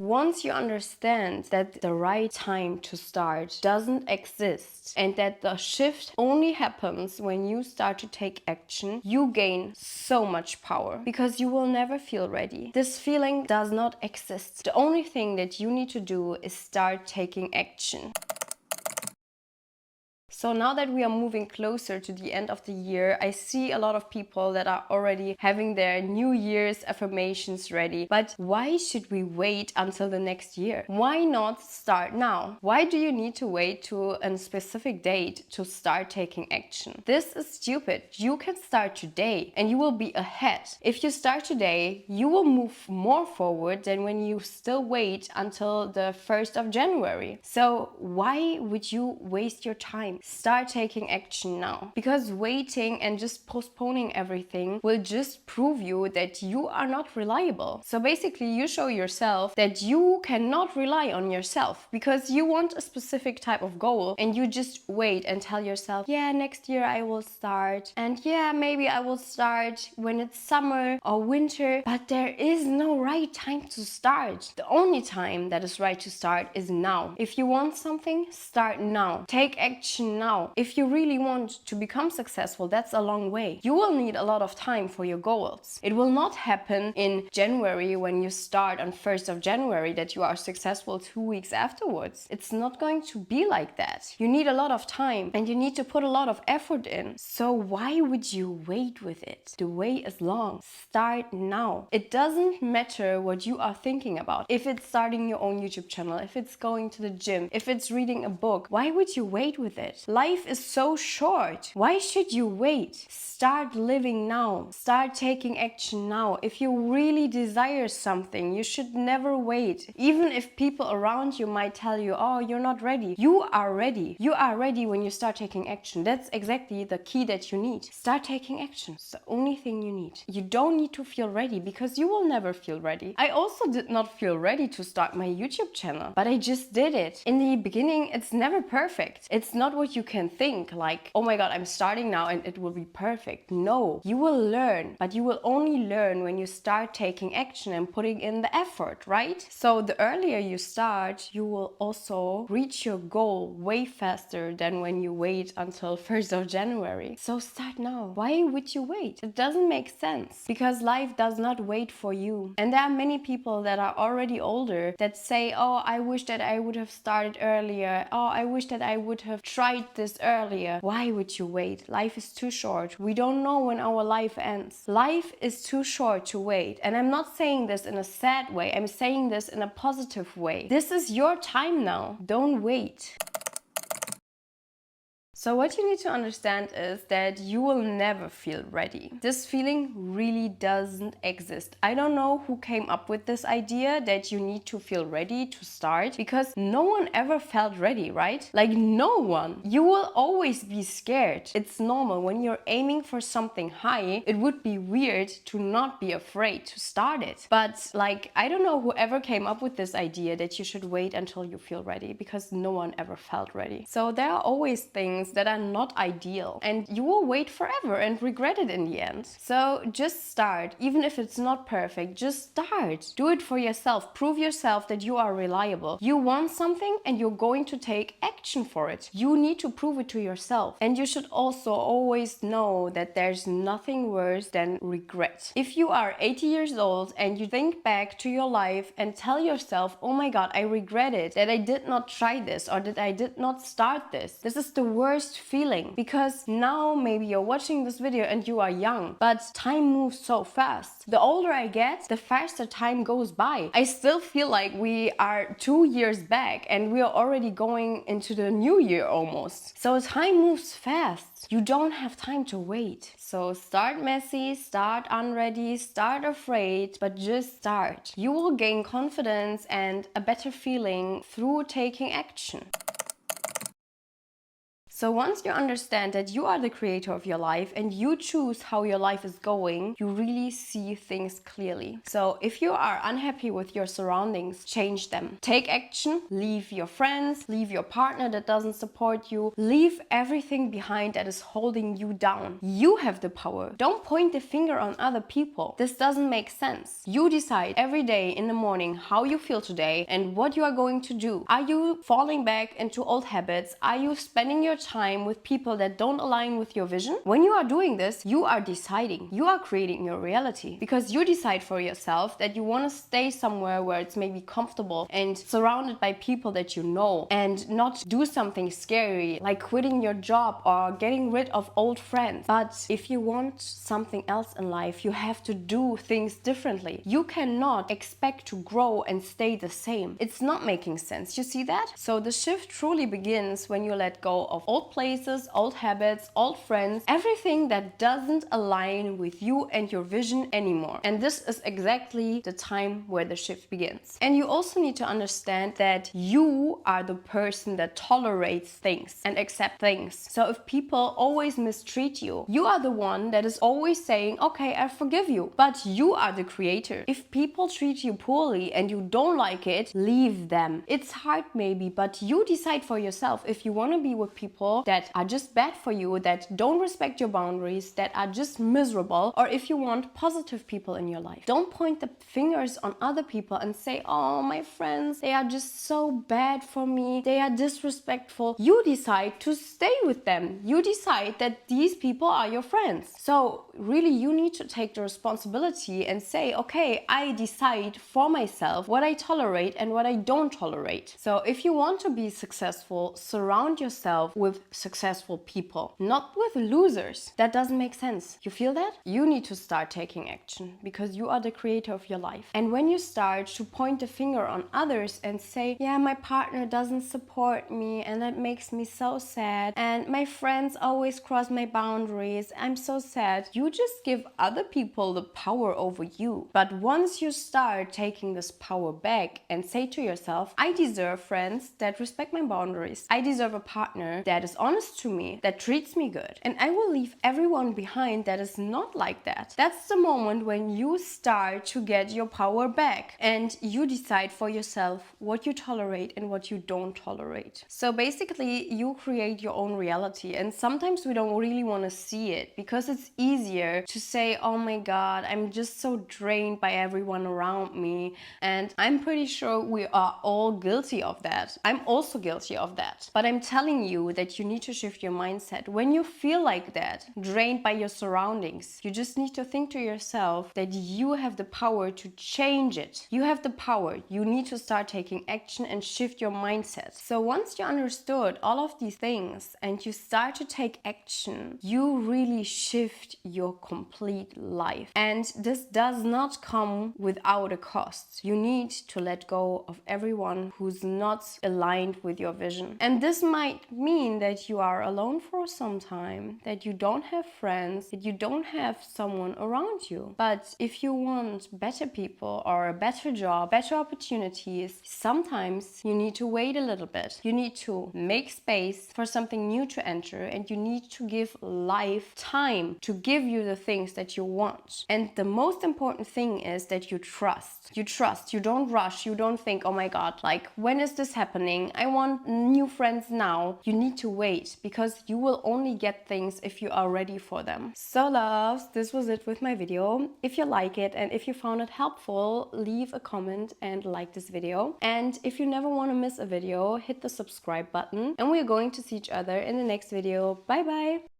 Once you understand that the right time to start doesn't exist and that the shift only happens when you start to take action, you gain so much power because you will never feel ready. This feeling does not exist. The only thing that you need to do is start taking action. So now that we are moving closer to the end of the year, I see a lot of people that are already having their New Year's affirmations ready. But why should we wait until the next year? Why not start now? Why do you need to wait to a specific date to start taking action? This is stupid. You can start today and you will be ahead. If you start today, you will move more forward than when you still wait until the 1st of January. So why would you waste your time? Start taking action now, because waiting and just postponing everything will just prove you that you are not reliable. So basically you show yourself that you cannot rely on yourself because you want a specific type of goal and you just wait and tell yourself, yeah, next year I will start, and yeah, maybe I will start when it's summer or winter, but there is no right time to start. The only time that is right to start is now. If you want something, start now. Take action now. If you really want to become successful, that's a long way. You will need a lot of time for your goals. It will not happen in January when you start on 1st of January that you are successful 2 weeks afterwards. It's not going to be like that. You need a lot of time and you need to put a lot of effort in. So why would you wait with it? The way is long. Start now. It doesn't matter what you are thinking about. If it's starting your own YouTube channel, if it's going to the gym, if it's reading a book, why would you wait with it? Life is so short. Why should you wait? Start living now. Start taking action now. If you really desire something, you should never wait. Even if people around you might tell you, oh, you're not ready. You are ready. You are ready when you start taking action. That's exactly the key that you need. Start taking action. It's the only thing you need. You don't need to feel ready because you will never feel ready. I also did not feel ready to start my YouTube channel, but I just did it. In the beginning, it's never perfect. It's not what you can think, like, oh my god, I'm starting now and it will be perfect. No, you will learn, but you will only learn when you start taking action and putting in the effort, right? So the earlier you start, you will also reach your goal way faster than when you wait until 1st of January. So start now. Why would you wait? It doesn't make sense because life does not wait for you. And there are many people that are already older that say, oh, I wish that I would have started earlier. Oh, I wish that I would have tried this earlier. Why would you wait? Life is too short. We don't know when our life ends. Life is too short to wait. And I'm not saying this in a sad way. I'm saying this in a positive way. This is your time now. Don't wait. So what you need to understand is that you will never feel ready. This feeling really doesn't exist. I don't know who came up with this idea that you need to feel ready to start, because no one ever felt ready, right? Like no one. You will always be scared. It's normal. When you're aiming for something high, it would be weird to not be afraid to start it. But like, I don't know whoever came up with this idea that you should wait until you feel ready, because no one ever felt ready. So there are always things that are not ideal and you will wait forever and regret it in the end. So just start. Even if it's not perfect, just start. Do it for yourself. Prove yourself that you are reliable. You want something and you're going to take action for it. You need to prove it to yourself. And you should also always know that there's nothing worse than regret. If you are 80 years old and you think back to your life and tell yourself, oh my god, I regret it that I did not try this or that I did not start this. This is the worst feeling, because now maybe you're watching this video and you are young, but time moves so fast. The older I get, the faster time goes by. I still feel like we are 2 years back and we are already going into the new year almost. So time moves fast. You don't have time to wait. So start messy, start unready, start afraid, but just start. You will gain confidence and a better feeling through taking action. So once you understand that you are the creator of your life and you choose how your life is going, you really see things clearly. So if you are unhappy with your surroundings, change them. Take action, leave your friends, leave your partner that doesn't support you, leave everything behind that is holding you down. You have the power. Don't point the finger on other people. This doesn't make sense. You decide every day in the morning how you feel today and what you are going to do. Are you falling back into old habits? Are you spending your time with people that don't align with your vision? When you are doing this, you are deciding. You are creating your reality because you decide for yourself that you want to stay somewhere where it's maybe comfortable and surrounded by people that you know, and not do something scary like quitting your job or getting rid of old friends. But if you want something else in life, you have to do things differently. You cannot expect to grow and stay the same. It's not making sense. You see that? So the shift truly begins when you let go of old places, old habits, old friends, everything that doesn't align with you and your vision anymore. And this is exactly the time where the shift begins. And you also need to understand that you are the person that tolerates things and accepts things. So if people always mistreat you, you are the one that is always saying, okay, I forgive you. But you are the creator. If people treat you poorly and you don't like it, leave them. It's hard maybe, but you decide for yourself if you want to be with people that are just bad for you, that don't respect your boundaries, that are just miserable, or if you want positive people in your life. Don't point the fingers on other people and say, oh, my friends, they are just so bad for me. They are disrespectful. You decide to stay with them. You decide that these people are your friends. So really, you need to take the responsibility and say, okay, I decide for myself what I tolerate and what I don't tolerate. So if you want to be successful, surround yourself with successful people, not with losers. That doesn't make sense. You feel that? You need to start taking action because you are the creator of your life. And when you start to point the finger on others and say, yeah, my partner doesn't support me and that makes me so sad, and my friends always cross my boundaries, I'm so sad, you just give other people the power over you. But once you start taking this power back and say to yourself, I deserve friends that respect my boundaries. I deserve a partner that is honest to me, that treats me good. And I will leave everyone behind that is not like that. That's the moment when you start to get your power back and you decide for yourself what you tolerate and what you don't tolerate. So basically, you create your own reality. And sometimes we don't really want to see it because it's easier to say, oh my God, I'm just so drained by everyone around me. And I'm pretty sure we are all guilty of that. I'm also guilty of that. But I'm telling you that you need to shift your mindset. When you feel like that, drained by your surroundings, you just need to think to yourself that you have the power to change it. You have the power. You need to start taking action and shift your mindset. So once you understood all of these things and you start to take action, you really shift your complete life. And this does not come without a cost. You need to let go of everyone who's not aligned with your vision. And this might mean that you are alone for some time, that you don't have friends, that you don't have someone around you. But if you want better people or a better job, better opportunities, sometimes you need to wait a little bit. You need to make space for something new to enter, and you need to give life time to give you the things that you want. And the most important thing is that you trust. You trust. You don't rush. You don't think, oh my God, like, when is this happening? I want new friends now. You need to wait because you will only get things if you are ready for them. So loves, this was it with my video. If you like it and if you found it helpful, leave a comment and like this video. And if you never want to miss a video, hit the subscribe button, and we're going to see each other in the next video. Bye bye.